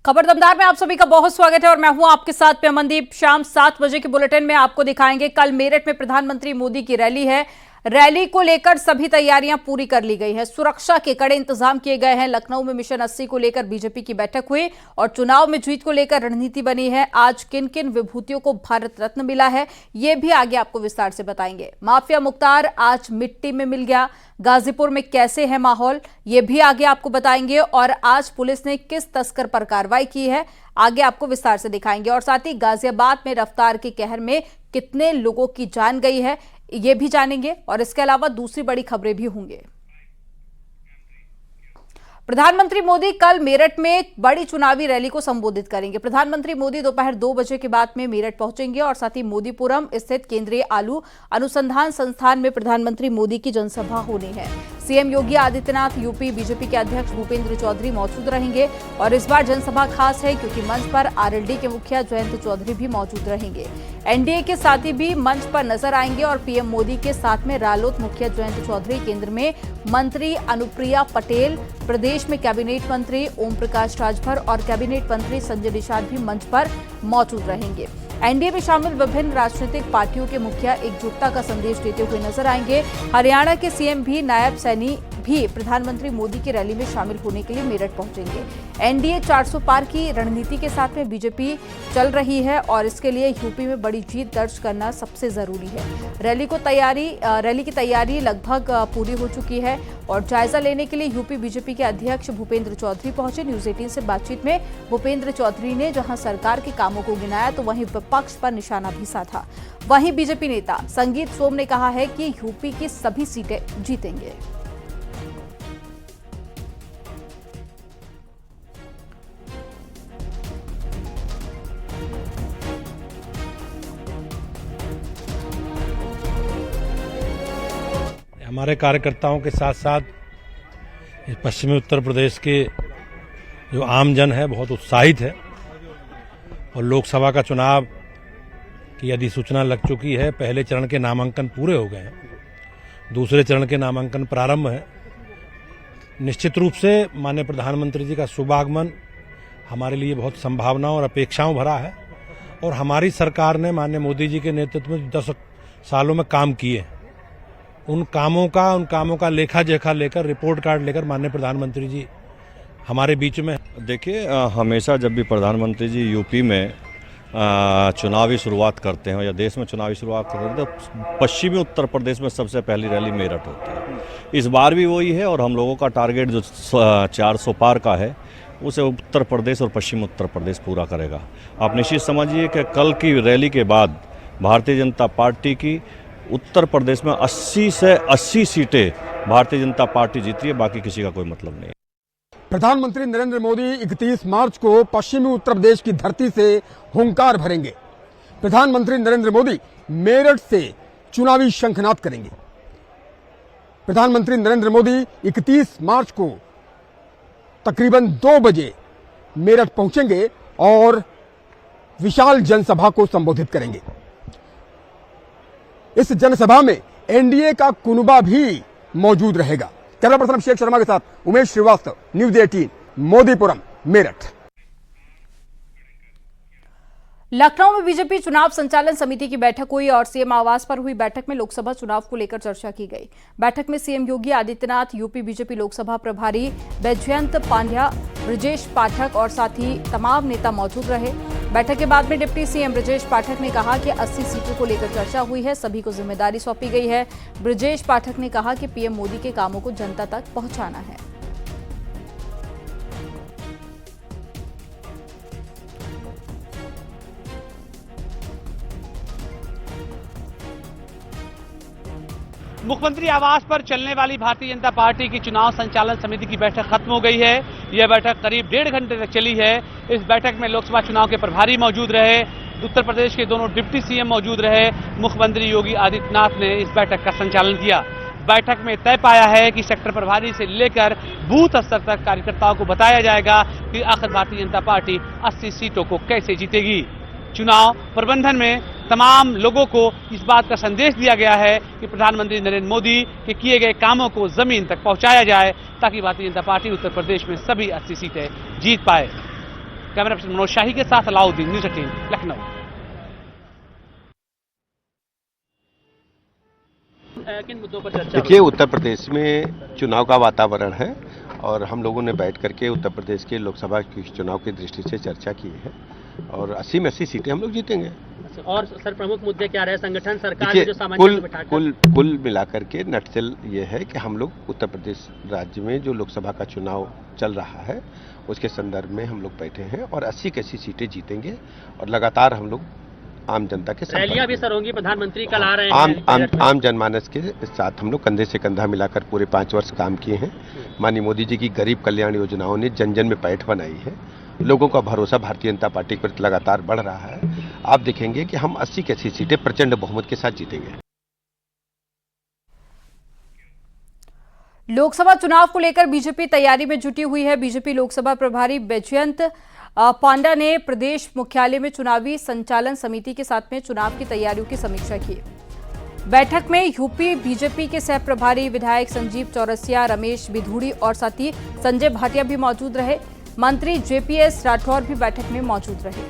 खबर दमदार में आप सभी का बहुत स्वागत है और मैं हूं आपके साथ पे अमनदीप। शाम 7 बजे के बुलेटिन में आपको दिखाएंगे कल मेरठ में प्रधानमंत्री मोदी की रैली है। रैली को लेकर सभी तैयारियां पूरी कर ली गई है। सुरक्षा के कड़े इंतजाम किए गए हैं। लखनऊ में मिशन 80 को लेकर बीजेपी की बैठक हुई और चुनाव में जीत को लेकर रणनीति बनी है। आज किन किन विभूतियों को भारत रत्न मिला है, ये भी आगे आपको विस्तार से बताएंगे। माफिया मुख्तार आज मिट्टी में मिल गया। गाजीपुर में कैसे है माहौल, ये भी आगे आपको बताएंगे। और आज पुलिस ने किस तस्कर पर कार्रवाई की है, आगे आपको विस्तार से दिखाएंगे। और साथ ही गाजियाबाद में रफ्तार के कहर में कितने लोगों की जान गई है, ये भी जानेंगे। और इसके अलावा दूसरी बड़ी खबरें भी होंगी। प्रधानमंत्री मोदी कल मेरठ में एक बड़ी चुनावी रैली को संबोधित करेंगे। प्रधानमंत्री मोदी दोपहर 2 बजे के बाद में मेरठ पहुंचेंगे और साथ ही मोदीपुरम स्थित केंद्रीय आलू अनुसंधान संस्थान में प्रधानमंत्री मोदी की जनसभा होनी है। CM Yogi Adityanath, UP BJP के अध्यक्ष भूपेंद्र चौधरी मौजूद रहेंगे। और इस बार जनसभा खास है क्योंकि मंच पर आरएलडी के मुखिया जयंत चौधरी भी मौजूद रहेंगे। एनडीए के साथी भी मंच पर नजर आएंगे और पीएम मोदी के साथ में रालोद मुखिया जयंत चौधरी, केंद्र में मंत्री अनुप्रिया पटेल, प्रदेश में कैबिनेट मंत्री ओम प्रकाश राजभर और कैबिनेट मंत्री संजय निषाद भी मंच पर मौजूद रहेंगे। एनडीए में शामिल विभिन्न राजनीतिक पार्टियों के मुखिया एकजुटता का संदेश देते हुए नजर आएंगे। हरियाणा के सीएम भी नायब सैनी भी प्रधानमंत्री मोदी की रैली में शामिल होने के लिए मेरठ पहुंचेंगे। एनडीए 400 पार की रणनीति के साथ में बीजेपी चल रही है और इसके लिए यूपी में बड़ी जीत दर्ज करना सबसे जरूरी है। रैली की तैयारी लगभग पूरी हो चुकी है और जायजा लेने के लिए यूपी बीजेपी के अध्यक्ष भूपेंद्र चौधरी पहुंचे। न्यूज 18 से बातचीत में भूपेंद्र चौधरी ने जहां सरकार के कामों को गिनाया तो वहीं विपक्ष पर निशाना भी साधा। वहीं बीजेपी नेता संगीत सोम ने कहा है कि यूपी की सभी सीटें जीतेंगे। हमारे कार्यकर्ताओं के साथ साथ पश्चिमी उत्तर प्रदेश के जो आम जन है बहुत उत्साहित है और लोकसभा का चुनाव की अधिसूचना लग चुकी है। पहले चरण के नामांकन पूरे हो गए हैं, दूसरे चरण के नामांकन प्रारंभ है। निश्चित रूप से माननीय प्रधानमंत्री जी का शुभागमन हमारे लिए बहुत संभावनाओं और अपेक्षाओं भरा है और हमारी सरकार ने माननीय मोदी जी के नेतृत्व में 10 सालों में काम किए, उन कामों का लेखा जोखा लेकर, रिपोर्ट कार्ड लेकर माननीय प्रधानमंत्री जी हमारे बीच में। देखिए, हमेशा जब भी प्रधानमंत्री जी यूपी में चुनावी शुरुआत करते हैं या देश में चुनावी शुरुआत करते हैं तो पश्चिमी उत्तर प्रदेश में सबसे पहली रैली मेरठ होती है। इस बार भी वही है और हम लोगों का टारगेट जो 400 पार का है उसे उत्तर प्रदेश और पश्चिमी उत्तर प्रदेश पूरा करेगा। आप निश्चित समझिए कि कल की रैली के बाद भारतीय जनता पार्टी की उत्तर प्रदेश में 80 से 80 सीटें भारतीय जनता पार्टी जीती है, बाकी किसी का कोई मतलब नहीं। प्रधानमंत्री नरेंद्र मोदी 31 मार्च को पश्चिमी उत्तर प्रदेश की धरती से हुंकार भरेंगे। प्रधानमंत्री नरेंद्र मोदी मेरठ से चुनावी शंखनाद करेंगे। प्रधानमंत्री नरेंद्र मोदी 31 मार्च को तकरीबन 2 बजे मेरठ पहुंचेंगे और विशाल जनसभा को संबोधित करेंगे। इस जनसभा में एनडीए का कुनबा भी मौजूद रहेगा। कैमरा पर्सन अभिषेक शर्मा के साथ उमेश श्रीवास्तव, न्यूज 18, मोदीपुरम, मेरठ। लखनऊ में बीजेपी चुनाव संचालन समिति की बैठक हुई और सीएम आवास पर हुई बैठक में लोकसभा चुनाव को लेकर चर्चा की गई। बैठक में CM Yogi Adityanath, UP BJP Lok Sabha प्रभारी बैजयंत पांड्या, ब्रजेश पाठक और साथ ही तमाम नेता मौजूद रहे। बैठक के बाद में डिप्टी सीएम ब्रजेश पाठक ने कहा कि 80 सीटों को लेकर चर्चा हुई है, सभी को जिम्मेदारी सौंपी गई है। ब्रजेश पाठक ने कहा कि पीएम मोदी के कामों को जनता तक पहुंचाना है। मुख्यमंत्री आवास पर चलने वाली भारतीय जनता पार्टी की चुनाव संचालन समिति की बैठक खत्म हो गई है। यह बैठक करीब 1.5 घंटे तक चली है। इस बैठक में लोकसभा चुनाव के प्रभारी मौजूद रहे, उत्तर प्रदेश के दोनों डिप्टी सीएम मौजूद रहे। मुख्यमंत्री योगी आदित्यनाथ ने इस बैठक का संचालन किया। बैठक में तय पाया है कि सेक्टर प्रभारी से लेकर बूथ स्तर तक कार्यकर्ताओं को बताया जाएगा कि आखिर भारतीय जनता पार्टी 80 सीटों को कैसे जीतेगी। चुनाव प्रबंधन में तमाम लोगों को इस बात का संदेश दिया गया है कि प्रधानमंत्री नरेंद्र मोदी के किए गए कामों को जमीन तक पहुंचाया जाए ताकि भारतीय जनता पार्टी उत्तर प्रदेश में सभी 80 सीटें जीत पाए। कैमरा पर्सन मनोज शाही के साथ अलाउद्दीन, न्यूज़ 18 लखनऊ। किन मुद्दों पर चर्चा? देखिए, उत्तर प्रदेश में चुनाव का वातावरण है और हम लोगों ने बैठ करके उत्तर प्रदेश के लोकसभा के चुनाव की दृष्टि से चर्चा की है और 80 में 80 सीटें हम लोग जीतेंगे। और सर प्रमुख मुद्दे क्या रहे? संगठन, सरकार में देखिए, जो सामंजस्य कुल मिलाकर के नटचल ये है कि हम लोग उत्तर प्रदेश राज्य में जो लोकसभा का चुनाव चल रहा है उसके संदर्भ में हम लोग बैठे हैं और 80 की 80 सीटें जीतेंगे और लगातार हम लोग आम जनता के रैलियां भी सर होंगी, प्रधानमंत्री कल आ रहे हैं। आम जनमानस के साथ हम लोग कंधे से कंधा मिलाकर पूरे 5 वर्ष काम किए हैं। माननीय मोदी जी की गरीब कल्याण योजनाओं ने जन जन में पैठ बनाई है। लोगों का भरोसा भारतीय जनता पार्टी पर लगातार बढ़ रहा है। आप देखेंगे कि हम 80 की 80 सीटें प्रचंड बहुमत के साथ जीतेंगे। लोकसभा चुनाव को लेकर बीजेपी तैयारी में जुटी हुई है। बीजेपी लोकसभा प्रभारी बैजयंत पांडा ने प्रदेश मुख्यालय में चुनावी संचालन समिति के साथ में चुनाव की तैयारियों की समीक्षा की। बैठक में यूपी बीजेपी के सह प्रभारी विधायक संजीव चौरसिया, रमेश बिधूड़ी और साथ ही संजय भाटिया भी मौजूद रहे। मंत्री जेपीएस राठौर भी बैठक में मौजूद रहे।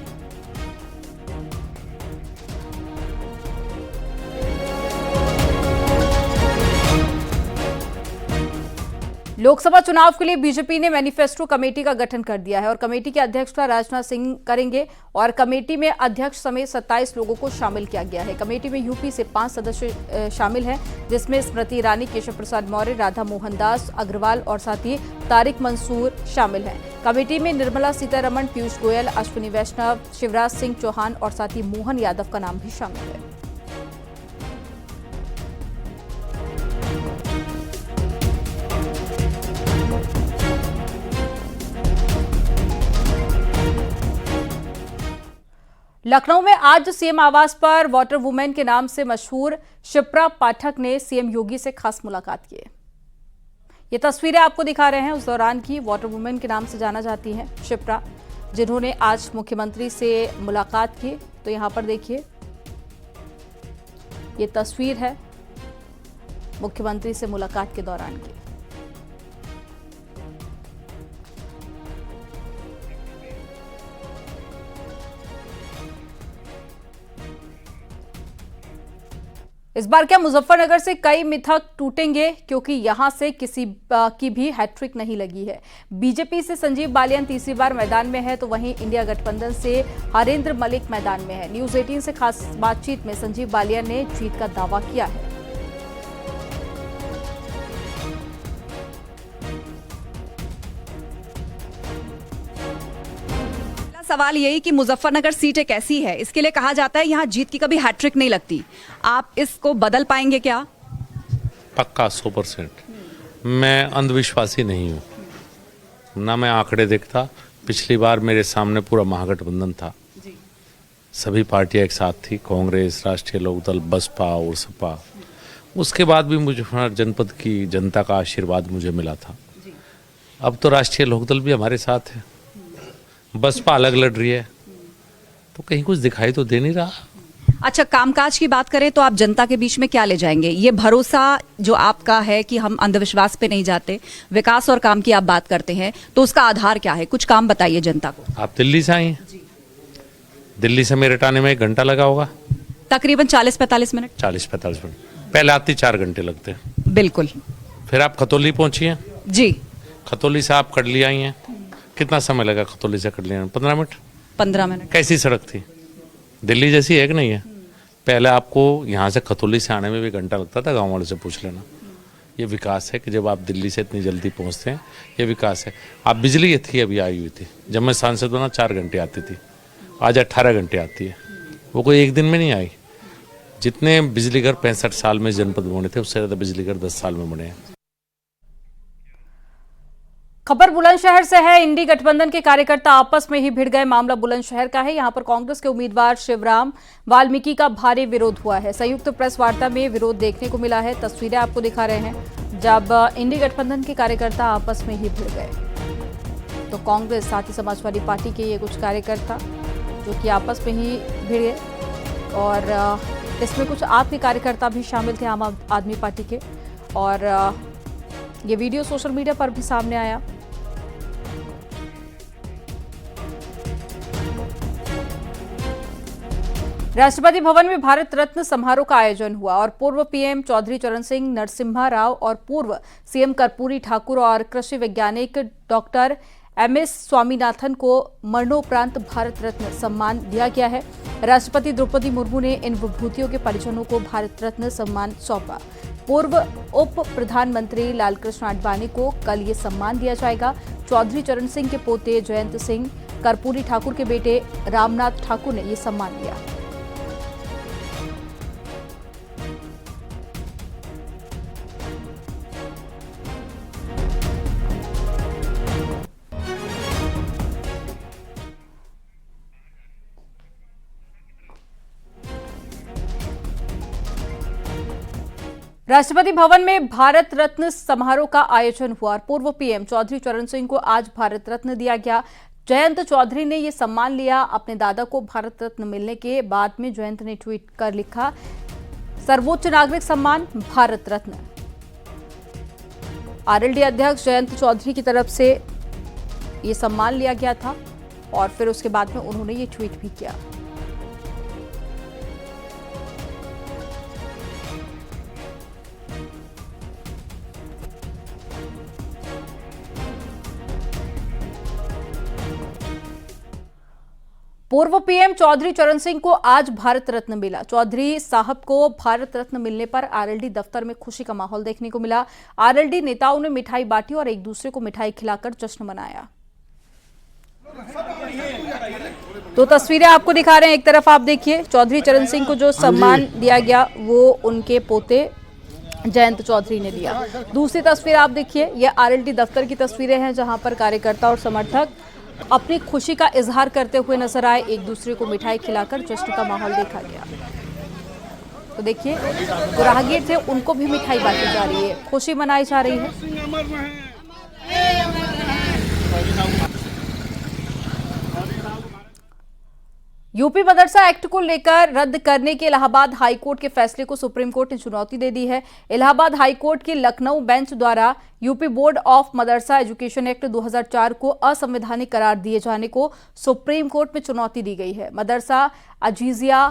लोकसभा चुनाव के लिए बीजेपी ने मैनिफेस्टो कमेटी का गठन कर दिया है और कमेटी की अध्यक्षता राजनाथ सिंह करेंगे और कमेटी में अध्यक्ष समेत 27 लोगों को शामिल किया गया है। कमेटी में यूपी से 5 सदस्य शामिल हैं, जिसमें स्मृति ईरानी, केशव प्रसाद मौर्य, राधा मोहन दास अग्रवाल और साथ ही तारिक मंसूर शामिल हैं। कमेटी में निर्मला सीतारमण, पीयूष गोयल, अश्विनी वैष्णव, शिवराज सिंह चौहान और साथ ही मोहन यादव का नाम भी शामिल है। लखनऊ में आज सीएम आवास पर वाटर वुमेन के नाम से मशहूर शिप्रा पाठक ने सीएम योगी से खास मुलाकात की। ये तस्वीरें आपको दिखा रहे हैं उस दौरान की। वाटर वुमेन के नाम से जाना जाती हैं शिप्रा, जिन्होंने आज मुख्यमंत्री से मुलाकात की। तो यहां पर देखिए, ये तस्वीर है मुख्यमंत्री से मुलाकात के दौरान की। इस बार क्या मुजफ्फरनगर से कई मिथक टूटेंगे, क्योंकि यहां से किसी की भी हैट्रिक नहीं लगी है। बीजेपी से संजीव बालियान तीसरी बार मैदान में है, तो वहीं इंडिया गठबंधन से हरेंद्र मलिक मैदान में है। न्यूज़ 18 से खास बातचीत में संजीव बालियान ने जीत का दावा किया है। सवाल यही कि मुजफ्फरनगर सीट एक ऐसी है, इसके लिए कहा जाता है यहाँ जीत की कभी हैट्रिक नहीं लगती। आप इसको बदल पाएंगे क्या? पक्का 100%। मैं अंधविश्वासी नहीं हूँ, ना मैं आंकड़े देखता। पिछली बार मेरे सामने पूरा महागठबंधन था, सभी पार्टियां एक साथ थी, कांग्रेस, राष्ट्रीय लोकदल, बसपा और सपा। उसके बाद भी मुजफ्फरनगर जनपद की जनता का आशीर्वाद मुझे मिला था। अब तो राष्ट्रीय लोकदल भी हमारे साथ है, बसपा अलग लड़ रही है, तो कहीं कुछ दिखाई तो दे नहीं रहा। अच्छा, कामकाज की बात करें तो आप जनता के बीच में क्या ले जाएंगे? ये भरोसा जो आपका है कि हम अंधविश्वास पे नहीं जाते, विकास और काम की आप बात करते हैं, तो उसका आधार क्या है? कुछ काम बताइए जनता को। आप दिल्ली से आई हैं, दिल्ली से मेरठ आने में 1 घंटा लगा होगा, तकरीबन 40-45 मिनट। 40-45 मिनट। पहले आती 4 घंटे लगते हैं। बिल्कुल। फिर आप खतौली पहुंची हैं जी, खतौली से आप कटली आई हैं, कितना समय लगा खतौली से कटली? 15 मिनट। 15 मिनट। कैसी सड़क थी? दिल्ली जैसी है कि नहीं है? पहले आपको यहाँ से खतौली से आने में भी घंटा लगता था, गाँव वालों से पूछ लेना। ये विकास है कि जब आप दिल्ली से इतनी जल्दी पहुँचते हैं, ये विकास है। आप बिजली थी अभी आई हुई थी, जब मैं सांसद बना 4 घंटे आती थी, आज 18 घंटे आती है। वो कोई एक दिन में नहीं आई। जितने बिजली घर 65 साल में जनपद में बने थे, उससे ज़्यादा बिजली घर 10 साल में बने हैं। खबर बुलंदशहर से है। इंडी गठबंधन के कार्यकर्ता आपस में ही भिड़ गए। मामला बुलंदशहर का है। यहां पर कांग्रेस के उम्मीदवार शिवराम वाल्मीकि का भारी विरोध हुआ है। संयुक्त प्रेस वार्ता में विरोध देखने को मिला है। तस्वीरें आपको दिखा रहे हैं जब इंडी गठबंधन के कार्यकर्ता आपस में ही भिड़ गए। तो कांग्रेस साथ ही समाजवादी पार्टी के ये कुछ कार्यकर्ता जो कि आपस में ही भिड़ गए और इसमें कुछ आप के कार्यकर्ता भी शामिल थे आम आदमी पार्टी के, और ये वीडियो सोशल मीडिया पर भी सामने आया। राष्ट्रपति भवन में भारत रत्न समारोह का आयोजन हुआ और पूर्व पीएम चौधरी चरण सिंह नरसिम्हा राव और पूर्व सीएम कर्पूरी ठाकुर और कृषि वैज्ञानिक डॉक्टर MS स्वामीनाथन को मरणोपरांत भारत रत्न सम्मान दिया गया है। राष्ट्रपति द्रौपदी मुर्मू ने इन विभूतियों के परिजनों को भारत रत्न सम्मान सौंपा। पूर्व उप प्रधानमंत्री लालकृष्ण आडवाणी को कल ये सम्मान दिया जाएगा। चौधरी चरण सिंह के पोते जयंत सिंह, कर्पूरी ठाकुर के बेटे रामनाथ ठाकुर ने ये सम्मान लिया। राष्ट्रपति भवन में भारत रत्न समारोह का आयोजन हुआ और पूर्व पीएम चौधरी चरण सिंह को आज भारत रत्न दिया गया। जयंत चौधरी ने यह सम्मान लिया। अपने दादा को भारत रत्न मिलने के बाद में जयंत ने ट्वीट कर लिखा, सर्वोच्च नागरिक सम्मान भारत रत्न। आरएलडी अध्यक्ष जयंत चौधरी की तरफ से यह सम्मान लिया गया था और फिर उसके बाद में उन्होंने ये ट्वीट भी किया। पूर्व पीएम चौधरी चरण सिंह को आज भारत रत्न मिला। चौधरी साहब को भारत रत्न मिलने पर आरएलडी दफ्तर में खुशी का माहौल देखने को मिला। आरएलडी नेताओं ने मिठाई बांटी और एक दूसरे को मिठाई खिलाकर जश्न मनाया। तो तस्वीरें आपको दिखा रहे हैं। एक तरफ आप देखिए चौधरी चरण सिंह को जो सम्मान दिया गया वो उनके पोते जयंत चौधरी ने दिया। दूसरी तस्वीर आप देखिए, ये आरएलडी दफ्तर की तस्वीरें हैं जहां पर कार्यकर्ता और समर्थक अपनी खुशी का इजहार करते हुए नजर आए। एक दूसरे को मिठाई खिलाकर जश्न का माहौल देखा गया। तो देखिए जो राहगीर थे उनको भी मिठाई बांटी जा रही है, खुशी मनाई जा रही है। यूपी मदरसा एक्ट को लेकर रद्द करने के इलाहाबाद हाईकोर्ट के फैसले को सुप्रीम कोर्ट ने चुनौती दे दी है। इलाहाबाद हाईकोर्ट की लखनऊ बेंच द्वारा UP board of Madrasa education act 2004 को असंवैधानिक करार दिए जाने को सुप्रीम कोर्ट में चुनौती दी गई है। मदरसा अजीजिया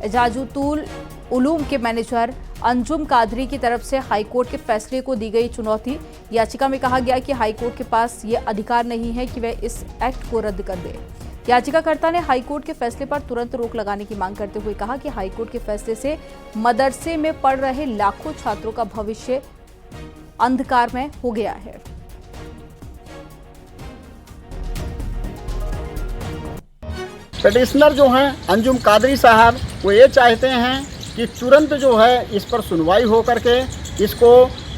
एजाजुतुल उलूम के मैनेजर अंजुम कादरी की तरफ से हाईकोर्ट के फैसले को दी गई चुनौती। याचिका में कहा गया कि हाईकोर्ट के पास ये अधिकार नहीं है कि वह इस एक्ट को रद्द कर दे। याचिकाकर्ता ने हाईकोर्ट के फैसले पर तुरंत रोक लगाने की मांग करते हुए कहा कि हाईकोर्ट के फैसले से मदरसे में पढ़ रहे लाखों छात्रों का भविष्य अंधकारमय हो गया है। पिटिशनर जो हैं अंजुम कादरी साहब, वो ये चाहते हैं कि तुरंत जो है इस पर सुनवाई हो करके इसको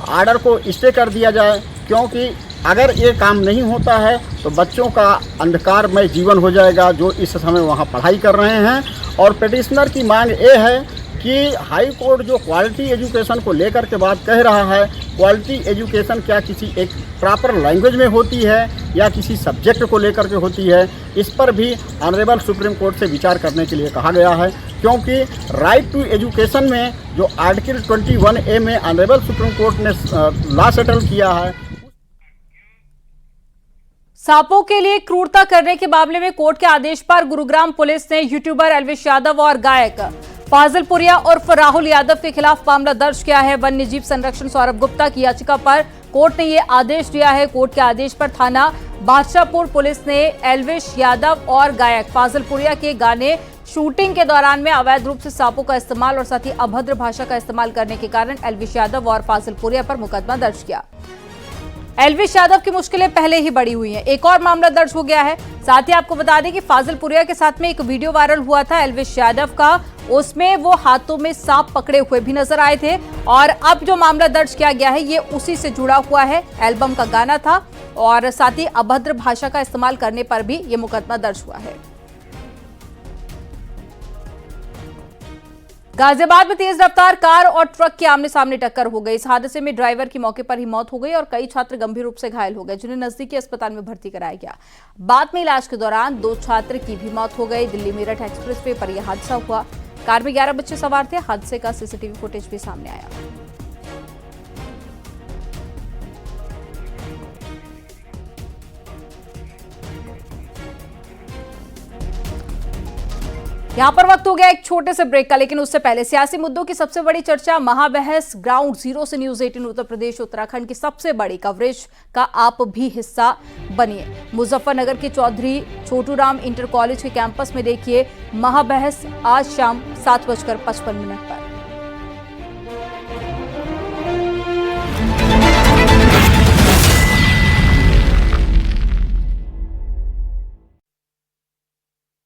आर्डर को स्टे कर दिया जाए, क्योंकि अगर ये काम नहीं होता है तो बच्चों का अंधकारमय जीवन हो जाएगा जो इस समय वहाँ पढ़ाई कर रहे हैं। और पिटिशनर की मांग ये है कि हाई कोर्ट जो क्वालिटी एजुकेशन को लेकर के बात कह रहा है, क्वालिटी एजुकेशन क्या किसी एक प्रॉपर लैंग्वेज में होती है या किसी सब्जेक्ट को लेकर के होती है, इस पर भी ऑनरेबल सुप्रीम कोर्ट से विचार करने के लिए कहा गया है। क्योंकि राइट टू एजुकेशन में जो आर्टिकल 21A में ऑनरेबल सुप्रीम कोर्ट ने लॉ सेटल किया है। सांपों के लिए क्रूरता करने के मामले में कोर्ट के आदेश पर गुरुग्राम पुलिस ने यूट्यूबर एल्विश यादव और गायक फाजिलपुरिया उर्फ राहुल यादव के खिलाफ मामला दर्ज किया है। वन्य जीव संरक्षण सौरभ गुप्ता की याचिका पर कोर्ट ने यह आदेश दिया है। कोर्ट के आदेश पर थाना बादशाहपुर पुलिस ने एल्विश यादव और गायक फाजिलपुरिया के गाने शूटिंग के दौरान में अवैध रूप से सांपों का इस्तेमाल और साथ ही अभद्र भाषा का इस्तेमाल करने के कारण एल्विश यादव और फाजिलपुरिया पर मुकदमा दर्ज किया। एल्विश यादव की मुश्किलें पहले ही बढ़ी हुई हैं, एक और मामला दर्ज हो गया है। साथ ही आपको बता दें कि फाजिलपुरिया के साथ में एक वीडियो वायरल हुआ था एल्विश यादव का, उसमें वो हाथों में सांप पकड़े हुए भी नजर आए थे। और अब जो मामला दर्ज किया गया है ये उसी से जुड़ा हुआ है, एल्बम का गाना था और साथ ही अभद्र भाषा का इस्तेमाल करने पर भी ये मुकदमा दर्ज हुआ है। गाजियाबाद में तेज रफ्तार कार और ट्रक की आमने सामने टक्कर हो गई। इस हादसे में ड्राइवर की मौके पर ही मौत हो गई और कई छात्र गंभीर रूप से घायल हो गए, जिन्हें नजदीकी अस्पताल में भर्ती कराया गया। बाद में इलाज के दौरान 2 छात्र की भी मौत हो गई। दिल्ली मेरठ एक्सप्रेसवे पर यह हादसा हुआ। कार में 11 बच्चे सवार थे। हादसे का सीसीटीवी फुटेज भी सामने आया। यहाँ पर वक्त हो गया एक छोटे से ब्रेक का, लेकिन उससे पहले सियासी मुद्दों की सबसे बड़ी चर्चा महाबहस ग्राउंड जीरो से न्यूज 18 उत्तर प्रदेश उत्तराखंड की सबसे बड़ी कवरेज का आप भी हिस्सा बनिए। मुजफ्फरनगर के चौधरी छोटूराम इंटर कॉलेज के कैंपस में देखिए महाबहस आज शाम 7:55 पर।